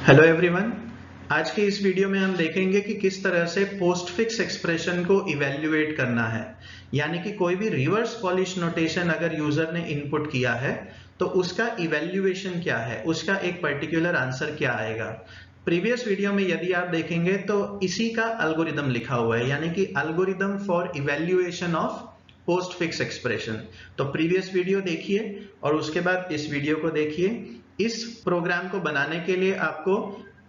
Hello everyone, आज के इस वीडियो में हम देखेंगे कि किस तरह से पोस्टफिक्स एक्सप्रेशन को इवैल्यूएट करना है। यानी कि कोई भी रिवर्स पॉलिश नोटेशन अगर यूजर ने इनपुट किया है तो उसका इवैल्यूएशन क्या है, उसका एक पर्टिकुलर आंसर क्या आएगा। प्रीवियस वीडियो में यदि आप देखेंगे तो इसी का एल्गोरिदम लिखा हुआ है, यानी कि algorithm for evaluation of postfix expression. तो प्रीवियस वीडियो देखिए और उसके बाद इस वीडियो को देखिए। इस प्रोग्राम को बनाने के लिए आपको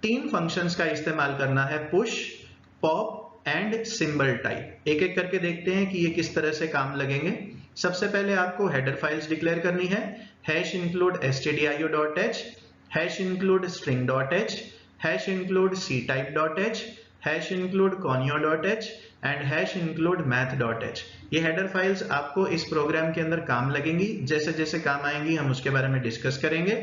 तीन फंक्शंस का इस्तेमाल करना है, push, pop and symbol type. एक एक करके देखते हैं कि ये किस तरह से काम लगेंगे। सबसे पहले आपको हेडर फाइल्स डिक्लेयर करनी है, #include stdio.h, #include string.h, #include ctype.h, #include conio.h and #include math.h। ये हेडर फाइल्स आपको इस प्रोग्राम के अंदर काम लगेंगी। जैसे जैसे काम आएंगी हम उसके बारे में डिस्कस करेंगे।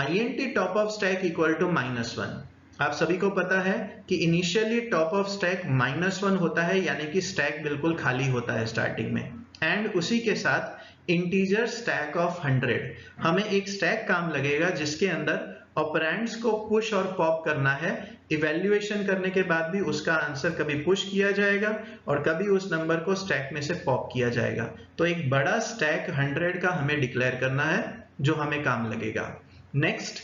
int top of stack equal to -1। आप सभी को पता है कि इनिशियली टॉप ऑफ स्टैक -1 होता है, यानी कि स्टैक बिल्कुल खाली होता है स्टार्टिंग में। एंड उसी के साथ इंटीजर स्टैक ऑफ 100, हमें एक स्टैक काम लगेगा जिसके अंदर ऑपरेंड्स को पुश और पॉप करना है। इवैल्यूएशन करने के बाद भी उसका आंसर कभी पुश किया जाएगा और कभी उस नंबर को स्टैक में से पॉप किया जाएगा। तो एक बड़ा स्टैक 100 का हमें डिक्लेयर करना है जो हमें काम लगेगा। Next,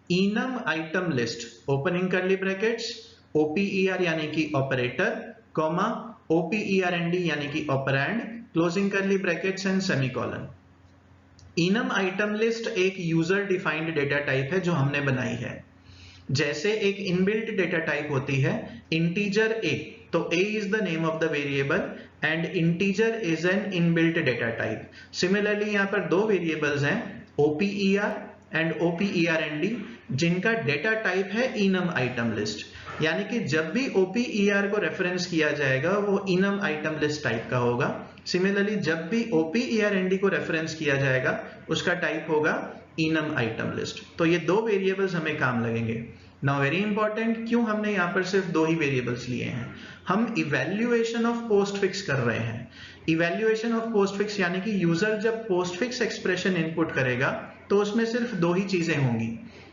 enum item list, opening करली ब्रैकेट्स, OPER यानी कि ऑपरेटर, कॉमा OPERND यानी कि ऑपरेंड, क्लोजिंग करली brackets and semicolon. enum item list एक यूजर डिफाइंड डेटा टाइप है जो हमने बनाई है। जैसे एक इनबिल्ट डेटा टाइप होती है इंटीजर a, तो a is the name of the variable and integer is an inbuilt data type. Similarly यहाँ पर दो वेरिएबल्स हैं, OPER एंड OPERND, जिनका डेटा टाइप है enum item list। यानी कि जब भी OPER को रेफरेंस किया जाएगा वो enum item list टाइप का होगा। सिमिलरली जब भी OPERND को रेफरेंस किया जाएगा उसका टाइप होगा enum item list। तो ये दो वेरिएबल्स हमें काम लगेंगे। नाउ वेरी इंपॉर्टेंट, क्यों हमने यहाँ पर सिर्फ दो ही वेरिएबल्स लिए हैं? हम इवैल्यूएशन ऑफ पोस्टफिक्स कर रहे हैं। इवैल्यूएशन ऑफ पोस्टफिक्स यानी कि यूजर जब पोस्टफिक्स एक्सप्रेशन इनपुट करेगा तो उसमें सिर्फ दो ही चीजें होंगी,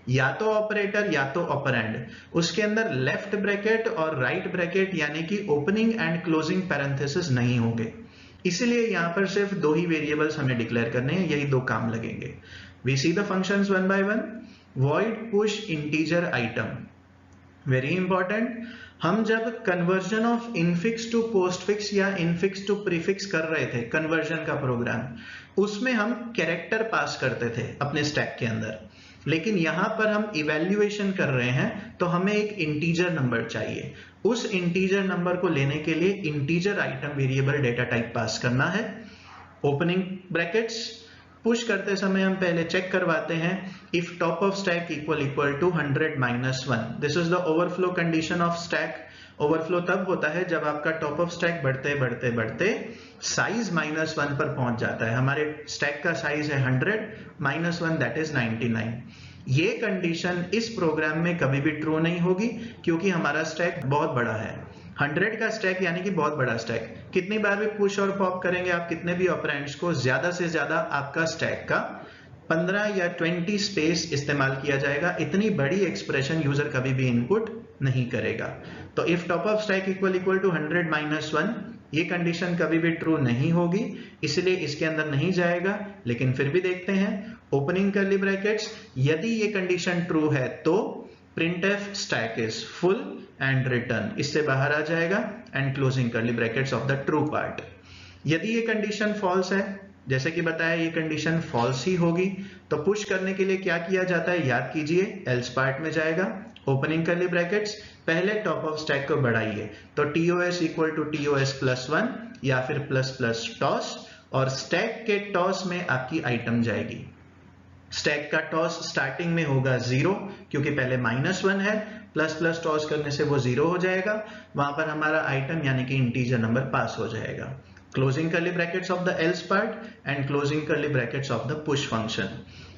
या तो ऑपरेटर या तो ऑपरेंड। उसके अंदर लेफ्ट ब्रैकेट और राइट ब्रैकेट यानी कि ओपनिंग एंड क्लोजिंग पैरेंथेसिस नहीं होंगे। इसलिए यहां पर सिर्फ दो ही वेरिएबल्स हमें डिक्लेयर करने हैं, यही दो काम लगेंगे। We see the functions one by one. void push integer item, very important. हम जब conversion of infix to postfix या इनफिक्स टू प्रीफिक्स कर रहे थे कन्वर्जन का प्रोग्राम, उसमें हम कैरेक्टर पास करते थे अपने स्टैक के अंदर। लेकिन यहां पर हम इवैल्यूएशन कर रहे हैं तो हमें एक इंटीजर नंबर चाहिए। उस इंटीजर नंबर को लेने के लिए integer item variable data type pass करना है। ओपनिंग ब्रैकेट्स, पुश करते समय हम पहले चेक करवाते हैं if top of stack equal to 100 -1। This is the overflow condition of stack. Overflow तब होता है जब आपका टॉप ऑफ स्टैक बढ़ते बढ़ते बढ़ते साइज -1 पर पहुंच जाता है। हमारे स्टैक का साइज है 100, -1 दैट इज 99। ये कंडीशन इस प्रोग्राम में कभी भी ट्रू नहीं होगी क्योंकि हमारा स्टैक बहुत बड़ा है। 100 का स्टैक यानी कि बहुत बड़ा स्टैक। कितनी बार भी पुश और पॉप करेंगे आप कितने भी ऑपरेंड्स को, ज्यादा से ज्यादा आपका स्टैक का 15 या 20 स्पेस इस्तेमाल किया जाएगा। इतनी बड़ी एक्सप्रेशन यूजर कभी भी इनपुट नहीं करेगा। तो if top of stack equal to 100 -1, ये कंडीशन कभी भी ट्रू नहीं होगी, इसलिए इसके अंदर नहीं जाएगा। लेकिन फिर भी देखते हैं, ओपनिंग करली ब्रैकेट्स, यदि ये कंडीशन ट्रू है तो printf stack is full and return, इससे बाहर आ जाएगा, एंड क्लोजिंग करली brackets of the true part. यदि ये कंडीशन फॉल्स है, जैसे कि बताया ये कंडीशन फॉल्स ही होगी, तो पुश करने के लिए क्या किया जाता है याद कीजिए, एल्स पार्ट में जाएगा। ओपनिंग करली ब्रैकेट्स, पहले टॉप ऑफ स्टैक को बढ़ाइए, तो TOS इक्वल टू TOS +1 या फिर ++ टॉस, और स्टैक के टॉस में आपकी आइटम जाएगी। स्टैक का टॉस स्टार्टिंग में होगा 0 क्योंकि पहले -1 है, ++ टॉस करने से वो 0 हो जाएगा, वहां पर हमारा आइटम यानी कि इंटीजर नंबर पास हो जाएगा। क्लोजिंग करली brackets of the L's part and closing करली brackets of the push function.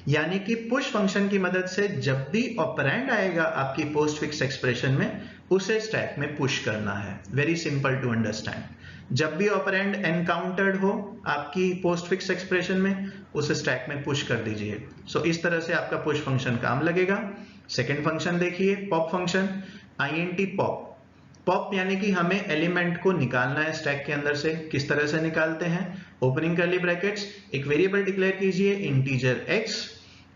यानी कि पुश फंक्शन की मदद से जब भी ऑपरेंड आएगा आपकी पोस्टफिक्स एक्सप्रेशन में, उसे स्टैक में पुश करना है। Very simple to understand. जब भी ऑपरेंड एनकाउंटर्ड हो आपकी पोस्टफिक्स एक्सप्रेशन में, उसे स्टैक में पुश कर दीजिए। सो इस तरह से आपका पुश फंक्शन काम लगेगा। सेकेंड फंक्शन देखिए pop function, int pop. Pop यानी कि हमें एलिमेंट को निकालना है स्टैक के अंदर से। किस तरह से निकालते हैं? ओपनिंग कर्ली ब्रैकेट्स, एक वेरिएबल डिक्लेयर कीजिए integer x,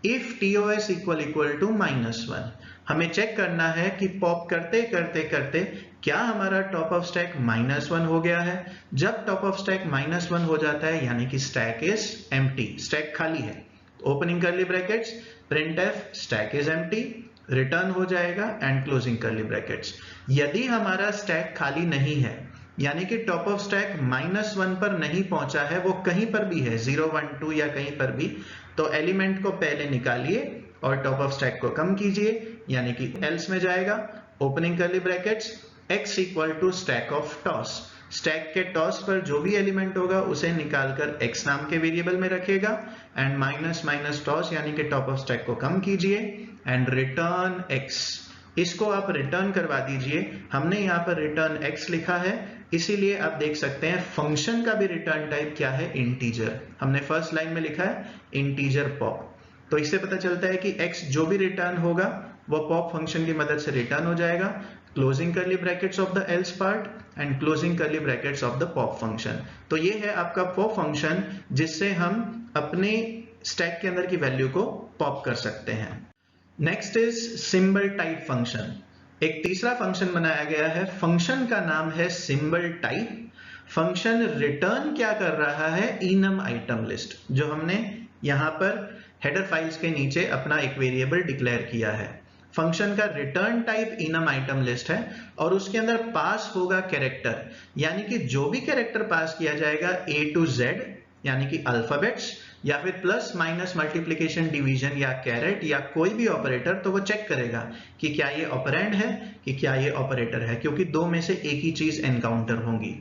if tos equal to -1। हमें चेक करना है कि पॉप करते करते करते क्या हमारा टॉप ऑफ स्टैक -1 हो गया है। जब टॉप ऑफ स्टैक -1 हो जाता है यानी कि स्टैक इज एम्प्टी, स्टैक खाली है। Opening curly brackets printf stack is empty, return हो जाएगा एंड क्लोजिंग कर्ली ब्रैकेट्स। यदि हमारा स्टैक खाली नहीं है यानी कि टॉप ऑफ स्टैक -1 पर नहीं पहुंचा है, वो कहीं पर भी है 0 1 2 या कहीं पर भी, तो एलिमेंट को पहले निकालिए और टॉप ऑफ स्टैक को कम कीजिए यानी कि एल्स में जाएगा। Opening curly brackets x equal to stack of tos, stack के टॉस पर जो भी एलिमेंट होगा उसे निकालकर x नाम के वेरिएबल में रखेगा एंड माइनस माइनस टॉस यानी कि टॉप ऑफ स्टैक को कम कीजिए एंड रिटर्न x। इसको आप रिटर्न करवा दीजिए। हमने यहाँ पर रिटर्न x लिखा है, इसीलिए आप देख सकते हैं फंक्शन का भी रिटर्न टाइप क्या है? इंटीजर। हमने फर्स्ट लाइन में लिखा है इंटीजर पॉप, तो इससे पता चलता है कि x जो भी रिटर्न होगा वो पॉप फंक्शन की मदद से रिटर्न हो जाएगा। Closing curly brackets of the L's part and closing curly brackets of the pop function. तो ये है आपका पॉप फंक्शन जिससे हम अपने स्टैक के अंदर की वैल्यू को पॉप कर सकते हैं। Next is symbol type function. एक तीसरा फंक्शन बनाया गया है, फंक्शन का नाम है सिंबल टाइप। फंक्शन रिटर्न क्या कर रहा है? इनम आइटम लिस्ट, जो हमने यहां पर हेडर फाइल्स के नीचे अपना एक वेरिएबल डिक्लेयर किया है। फंक्शन का return type enum item list है और उसके अंदर पास होगा कैरेक्टर, यानी कि जो भी कैरेक्टर पास किया जाएगा A to Z यानी कि अल्फाबेट्स या फिर प्लस माइनस मल्टीप्लिकेशन डिवीजन या कैरेट या कोई भी ऑपरेटर, तो वो चेक करेगा कि क्या ये ऑपरेंड है कि क्या ये ऑपरेटर है, क्योंकि दो में से एक ही चीज एनकाउंटर होंगी।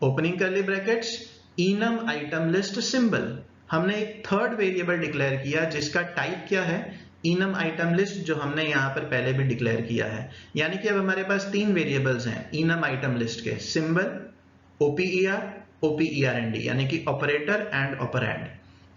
Opening curly brackets enum item list symbol. हमने एक थर्ड वेरिएबल डिक्लेयर किया जिसका टाइप क्या है? इनम आइटम लिस्ट, जो हमने यहां पर पहले भी डिक्लेयर किया है। यानी कि अब हमारे पास तीन वेरिएबल्स हैं इनम आइटम लिस्ट के, सिंबल, OPER, OPERND यानी कि ऑपरेटर एंड ऑपरेंड।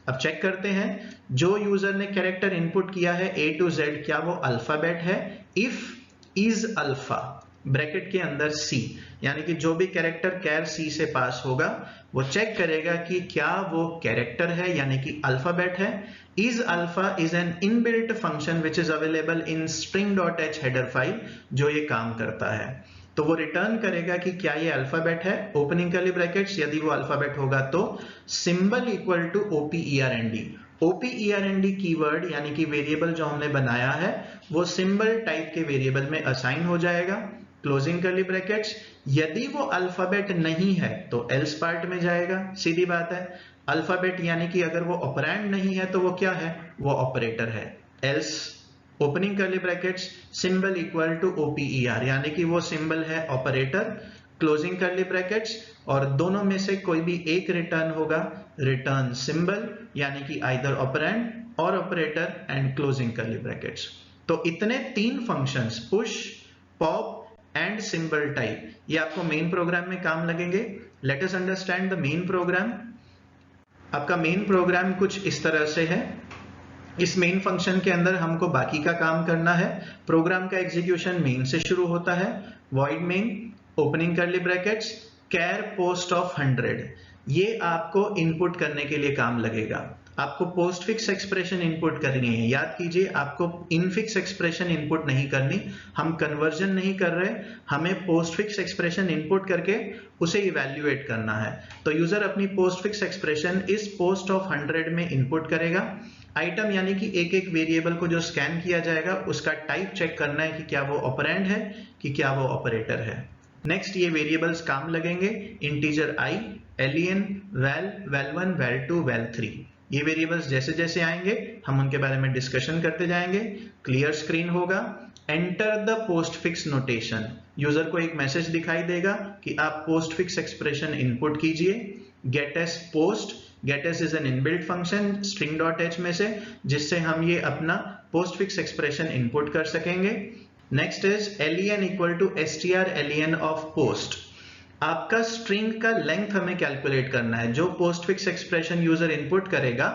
अब चेक करते हैं जो यूजर ने कैरेक्टर इनपुट किया है A to Z, क्या वो अल्फाबेट है? इफ इज अल्फा ब्रैकेट के अंदर C, यानी कि जो भी कैरेक्टर कैर C से पास होगा वो चेक करेगा कि क्या वो कैरेक्टर है यानी कि अल्फाबेट है। Is alpha is an inbuilt function which is available in string.h header file, जो ये काम करता है। तो वो रिटर्न करेगा कि क्या ये अल्फाबेट है। ओपनिंग कर्ली ब्रैकेट्स, यदि वो अल्फाबेट होगा तो symbol equal to OPERND। OPERND keyword यानी कि वेरिएबल जो हमने बनाया है वो सिंबल टाइप के वेरिएबल में असाइन हो जाएगा। क्लोजिंग कर्ली ब्रैकेट्स, यदि वो अल्फाबेट नहीं है तो एल्स पार्ट में जाएगा, सीधी बात है। अल्फाबेट यानी कि अगर वो ऑपरेंड नहीं है तो वो क्या है? वो ऑपरेटर है। Else opening curly brackets symbol equal to OPER यानी कि वो सिंबल है ऑपरेटर। क्लोजिंग कर्ली ब्रैकेट्स, और दोनों में से कोई भी एक रिटर्न होगा, रिटर्न सिंबल यानी कि आइदर ऑपरेंड और operator and closing curly brackets. तो इतने तीन functions push, pop and symbol type, ये आपको मेन प्रोग्राम में काम लगेंगे। Let us understand the main program. आपका मेन प्रोग्राम कुछ इस तरह से है। इस मेन फंक्शन के अंदर हमको बाकी का काम करना है। प्रोग्राम का एग्जीक्यूशन मेन से शुरू होता है। Void main, opening curly brackets, char post of 100, ये आपको इनपुट करने के लिए काम लगेगा। आपको पोस्ट फिक्स एक्सप्रेशन इनपुट करनी है। याद कीजिए, आपको इनफिक्स एक्सप्रेशन इनपुट नहीं करनी। हम कन्वर्जन नहीं कर रहे, हमें पोस्ट फिक्स एक्सप्रेशन इनपुट करके उसे इवैल्यूएट करना है। तो यूजर अपनी पोस्ट फिक्स एक्सप्रेशन इस पोस्ट ऑफ 100 में इनपुट करेगा। आइटम यानी कि एक एक वेरिएबल को जो स्कैन किया जाएगा उसका टाइप चेक करना है कि क्या वो ऑपरेंड है कि क्या वो ऑपरेटर है। नेक्स्ट ये वेरिएबल्स काम लगेंगे integer I, len, val, val1, val2, val3। ये वेरिएबल्स जैसे जैसे आएंगे हम उनके बारे में डिस्कशन करते जाएंगे। क्लियर स्क्रीन होगा। Enter the postfix notation, user को एक मैसेज दिखाई देगा कि आप पोस्ट फिक्स एक्सप्रेशन इनपुट कीजिए। Gets post, gets is an inbuilt function string.h में से, जिससे हम ये अपना पोस्ट फिक्स एक्सप्रेशन इनपुट कर सकेंगे। Next is len equal to strlen of post. आपका स्ट्रिंग का लेंथ हमें कैलकुलेट करना है। जो postfix expression user input करेगा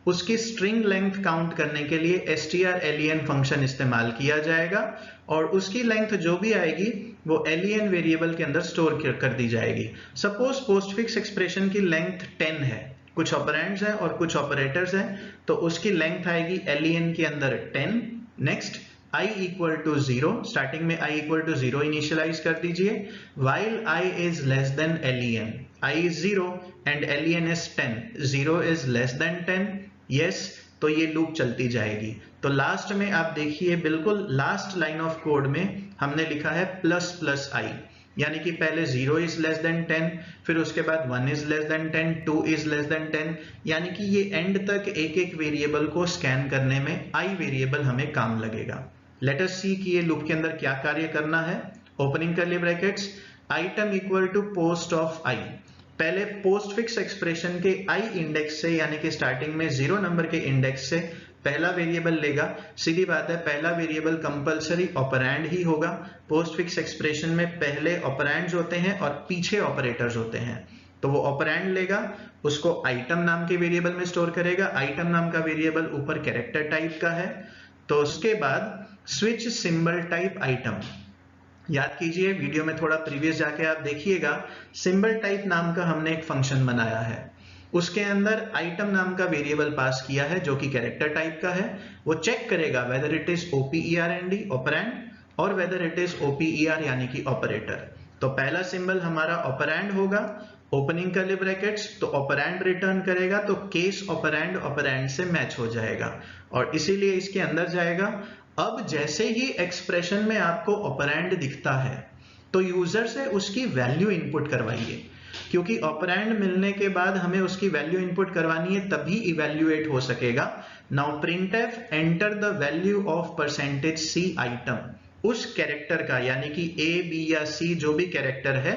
उसकी स्ट्रिंग लेंथ काउंट करने के लिए strlen फंक्शन इस्तेमाल किया जाएगा और उसकी लेंथ जो भी आएगी वो len वेरिएबल के अंदर स्टोर कर दी जाएगी। सपोज पोस्टफिक्स एक्सप्रेशन की लेंथ 10 है, कुछ ऑपरेंड्स हैं और कुछ ऑपरेटर्स हैं, तो उसकी लेंथ आएगी len के अंदर 10। Next I equal to 0, starting में I इक्वल टू 0 इनिशियलाइज कर दीजिए, while I is less than len, I is 0 and len is 10, 0 is less than 10, yes, तो ये लूप चलती जाएगी। तो लास्ट में आप देखिए बिल्कुल लास्ट लाइन ऑफ कोड में हमने लिखा है प्लस प्लस I, यानी कि पहले 0 इज लेस देन 10, फिर उसके बाद 1 is less than 10, 2 is less than 10, यानी कि ये एंड तक एक एक वेरिएबल को स्कैन करने में I वेरिएबल हमें काम लगेगा। लेट अस सी कि ये लूप के अंदर क्या कार्य करना है। Opening curly brackets, item equal to post of I, पहले पोस्ट फिक्स एक्सप्रेशन के I इंडेक्स से, यानी कि स्टार्टिंग में 0 नंबर के इंडेक्स से पहला वेरिएबल लेगा। सीधी बात है, पहला वेरिएबल कंपलसरी ऑपरेंड ही होगा। पोस्ट फिक्स एक्सप्रेशन में पहले ऑपरेंड्स होते हैं और पीछे ऑपरेटर्स होते हैं, तो वो ऑपरेंड लेगा, उसको आइटम नाम के वेरिएबल में स्टोर करेगा। आइटम नाम का वेरिएबल ऊपर कैरेक्टर टाइप का है, तो उसके बाद स्विच सिंबल टाइप आइटम, याद कीजिए वीडियो में थोड़ा प्रीवियस जाके आप देखिएगा, सिंबल टाइप नाम का हमने एक फंक्शन बनाया है, उसके अंदर आइटम नाम का वेरिएबल पास किया है जो कि कैरेक्टर टाइप का है। वो चेक करेगा whether it is operand operand और वेदर इट इज oper यानी कि ऑपरेटर। तो पहला सिंबल हमारा ऑपरेंड होगा, ओपनिंग कर्ली ब्रैकेट्स, तो ऑपरेंड रिटर्न करेगा, तो केस ऑपरेंड ऑपरेंड से मैच हो जाएगा और इसीलिए इसके अंदर जाएगा। अब जैसे ही एक्सप्रेशन में आपको ऑपरेंड दिखता है तो यूजर से उसकी वैल्यू इनपुट करवाइए, क्योंकि ऑपरेंड मिलने के बाद हमें उसकी वैल्यू इनपुट करवानी है, तभी इवैल्यूएट हो सकेगा। Now printf enter the value of %c item, उस कैरेक्टर का, यानी कि a b या c जो भी कैरेक्टर है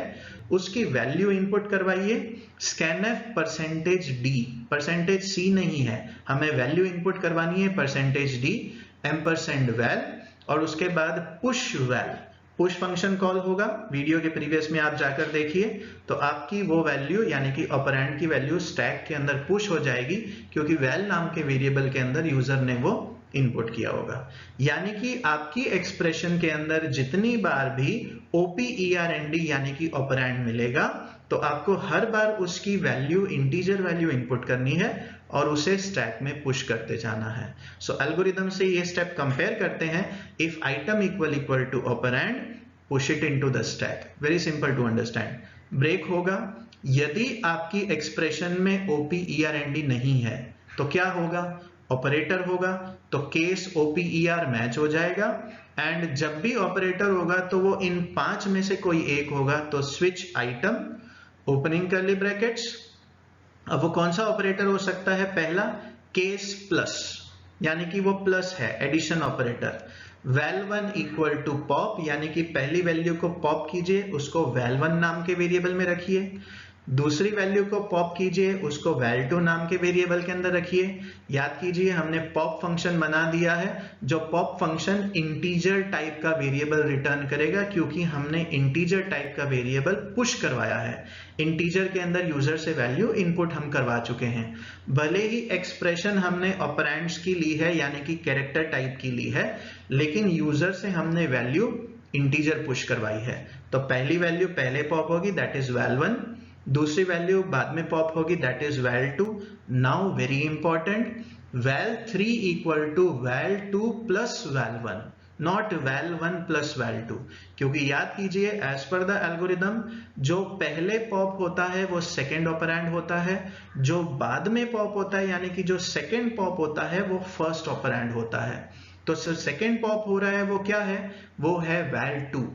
उसकी वैल्यू इनपुट करवाइए। scanf %d, %c नहीं है, हमें वैल्यू इनपुट करवानी है %d %val और उसके बाद push val, push function call होगा। वीडियो के प्रीवियस में आप जाकर देखिए, तो आपकी वो वैल्यू यानी कि ऑपरेंड की वैल्यू स्टैक के अंदर पुश हो जाएगी, क्योंकि वैल नाम के वेरिएबल के अंदर यूजर ने वो इनपुट किया होगा। यानी कि आपकी एक्सप्रेशन के अंदर जितनी बार भी operand यानी कि ऑपरेंड मिलेगा, तो आपको हर बार उसकी वैल्यू, इंटीजर वैल्यू इनपुट करनी है और उसे स्टैक में पुश करते जाना है। सो एल्गोरिथम से ये स्टेप कंपेयर करते हैं। If item equal to operand, push it into the stack, very simple to understand. Break होगा, यदि आपकी एक्सप्रेशन में operand नहीं है तो क्या होगा, ऑपरेटर होगा, तो केस oper मैच हो जाएगा, एंड जब भी ऑपरेटर होगा तो वो इन 5 में से कोई एक होगा, तो switch item, opening curly brackets. अब वो कौन सा ऑपरेटर हो सकता है, पहला केस प्लस, यानी कि वो प्लस है, addition operator. val1 equal to pop, यानी कि पहली वैल्यू को पॉप कीजिए, उसको val1 नाम के वेरिएबल में रखिए। दूसरी वैल्यू को पॉप कीजिए, उसको val2 नाम के वेरिएबल के अंदर रखिए। याद कीजिए हमने पॉप फंक्शन बना दिया है, जो पॉप फंक्शन इंटीजर टाइप का वेरिएबल रिटर्न करेगा, क्योंकि हमने इंटीजर टाइप का वेरिएबल पुश करवाया है। इंटीजर के अंदर यूजर से वैल्यू इनपुट हम करवा चुके हैं। भले ही एक्सप्रेशन हमने ऑपरेंड्स की ली है, यानी कि कैरेक्टर टाइप की ली है, लेकिन यूजर से हमने वैल्यू इंटीजर पुश करवाई है। तो पहली वैल्यू पहले पॉप होगी, दैट इज val1, दूसरी वैल्यू बाद में पॉप होगी, that is val2। Now very important, val3 equal to val2 plus val1, not val1 plus val2, क्योंकि याद कीजिए एज पर द एल्गोरिदम जो पहले पॉप होता है वो सेकेंड ऑपरेंड होता है, जो बाद में पॉप होता है यानी कि जो सेकेंड पॉप होता है वो फर्स्ट ऑपरेंड होता है। तो सेकेंड पॉप हो रहा है वो क्या है, वो है val2,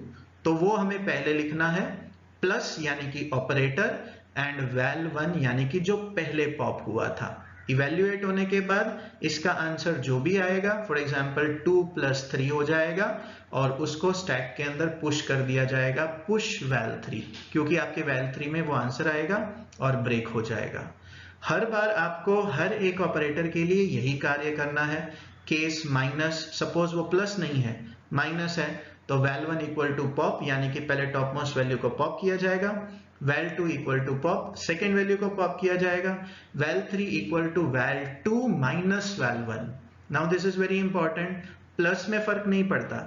तो वो हमें पहले लिखना है, प्लस यानी कि ऑपरेटर, एंड val1 यानी कि जो पहले पॉप हुआ था। इवैल्यूएट होने के बाद इसका आंसर जो भी आएगा, फॉर एग्जांपल 2 + 3 हो जाएगा, और उसको स्टैक के अंदर पुश कर दिया जाएगा, पुश val3, क्योंकि आपके val3 में वो आंसर आएगा और ब्रेक हो जाएगा। हर बार आपको हर एक ऑपरेटर के लिए यही कार्य करना है। केस माइनस, सपोज वो प्लस नहीं है, माइनस है, तो val1 इक्वल टू पॉप, यानी कि पहले टॉप मोस्ट वैल्यू को पॉप किया जाएगा, val2 equal to pop, second value को पॉप किया जाएगा, val3 equal to val2 minus val1। Now this is very important, plus में फर्क नहीं पड़ता,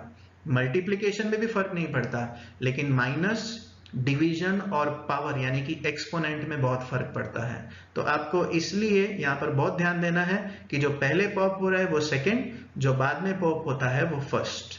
मल्टीप्लीकेशन में भी फर्क नहीं पड़ता, लेकिन माइनस, डिवीजन और पावर यानी कि एक्सपोनेंट में बहुत फर्क पड़ता है। तो आपको इसलिए यहां पर बहुत ध्यान देना है कि जो पहले पॉप हो रहा है वो सेकेंड, जो बाद में पॉप होता है वो first.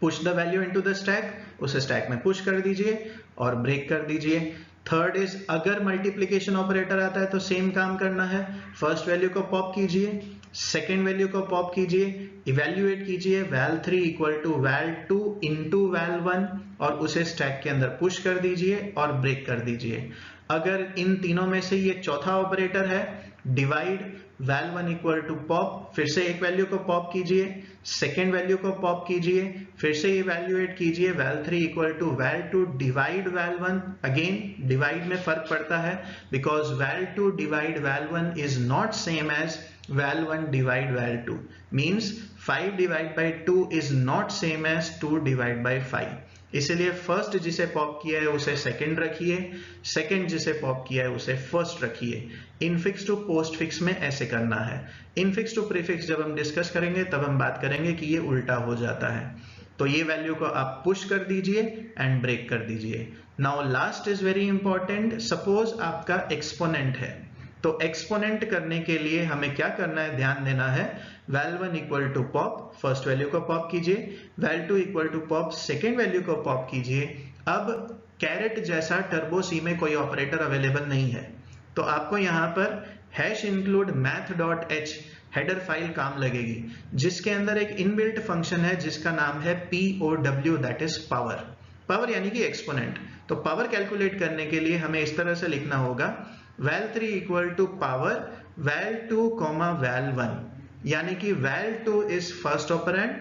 Push the value into the stack, उसे स्टैक में पुश कर दीजिए और ब्रेक कर दीजिए। थर्ड इज, अगर मल्टीप्लीकेशन ऑपरेटर आता है तो सेम काम करना है, फर्स्ट वैल्यू को पॉप कीजिए, सेकेंड वैल्यू को पॉप कीजिए, इवेल्युएट कीजिए val3 equal to val2 into val1 और उसे स्टैक के अंदर पुश कर दीजिए और ब्रेक कर दीजिए। अगर इन तीनों में से ये चौथा ऑपरेटर है, divide val1 equal to pop, फिर से एक वैल्यू को पॉप कीजिए, सेकेंड वैल्यू को पॉप कीजिए, फिर से इवेल्युएट कीजिए val3 equal to val2 divide val1। Again divide में फर्क पड़ता है because val2 divide val1 is not same as val1 divide val2, means 5 divide by 2 is not same as 2 divide by 5। इसलिए फर्स्ट जिसे पॉप किया है उसे सेकंड रखिए, सेकंड जिसे पॉप किया है उसे फर्स्ट रखिए। इनफिक्स टू पोस्टफिक्स में ऐसे करना है। इनफिक्स टू प्रीफिक्स जब हम डिस्कस करेंगे तब हम बात करेंगे कि ये उल्टा हो जाता है। तो ये वैल्यू को आप पुश कर दीजिए एंड ब्रेक कर दीजिए। Now last is very important, suppose आपका एक्सपोनेंट है, तो एक्सपोनेंट करने के लिए हमें क्या करना है, ध्यान देना है। val1 equal to pop, first value को पॉप कीजिए, val2 equal to pop, second value को पॉप कीजिए। अब कैरेट जैसा टर्बो सी में कोई ऑपरेटर अवेलेबल नहीं है, तो आपको यहाँ पर #include math.h हेडर फाइल काम लगेगी, जिसके अंदर एक इनबिल्ट फंक्शन है जिसका नाम है POW, that is power. Power यानी कि एक्सपोनेंट। तो पावर कैलकुलेट करने के लिए हमें इस तरह से लिखना होगा val3 equal to power val2 val1, यानी कि val2 is first operand,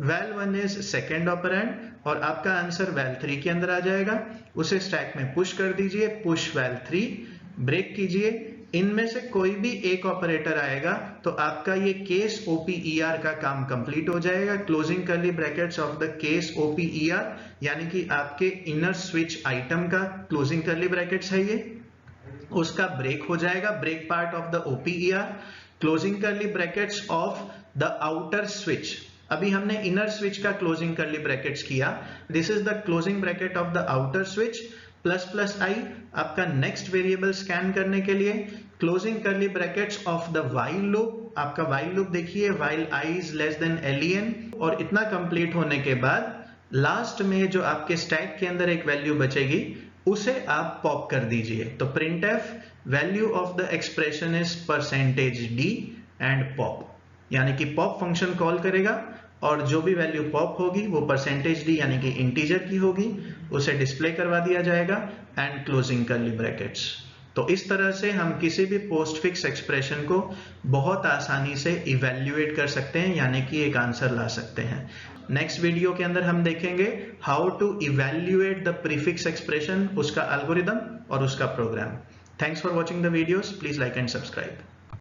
val1 is second operand और आपका आंसर val3 के अंदर आ जाएगा। उसे स्टैक में पुश कर दीजिए, पुश val3, ब्रेक कीजिए। इनमें से कोई भी एक ऑपरेटर आएगा तो आपका ये केस OPER का काम कंप्लीट हो जाएगा। Closing curly brackets of the case OPER यानी कि आपके इनर स्विच आइटम का क्लोजिंग कर्ली ब्रैकेट्स है, ये उसका ब्रेक हो जाएगा, break part of the OPER, closing curly brackets of the outer switch. अभी हमने इनर स्विच का क्लोजिंग कर्ली ब्रैकेट्स किया, this is the closing bracket of the outer switch, ++i आपका नेक्स्ट वेरिएबल स्कैन करने के लिए, closing curly brackets of the while loop, आपका while loop देखिए while i is less than len, और इतना complete होने के बाद लास्ट में जो आपके स्टैक के अंदर एक वैल्यू बचेगी उसे आप पॉप कर दीजिए। तो printf value of the expression is %d and pop, यानी कि पॉप फंक्शन कॉल करेगा और जो भी वैल्यू पॉप होगी वो %d यानी कि इंटीजर की होगी, उसे डिस्प्ले करवा दिया जाएगा एंड क्लोजिंग कर्ली ब्रैकेट्स। तो इस तरह से हम किसी भी पोस्टफिक्स एक्सप्रेशन को बहुत आसानी से इवेल्युएट कर सकते हैं, यानी कि एक आंसर ला सकते हैं। नेक्स्ट वीडियो के अंदर हम देखेंगे how to evaluate the prefix expression, उसका एल्गोरिदम और उसका program. Thanks for watching the videos, please like and subscribe.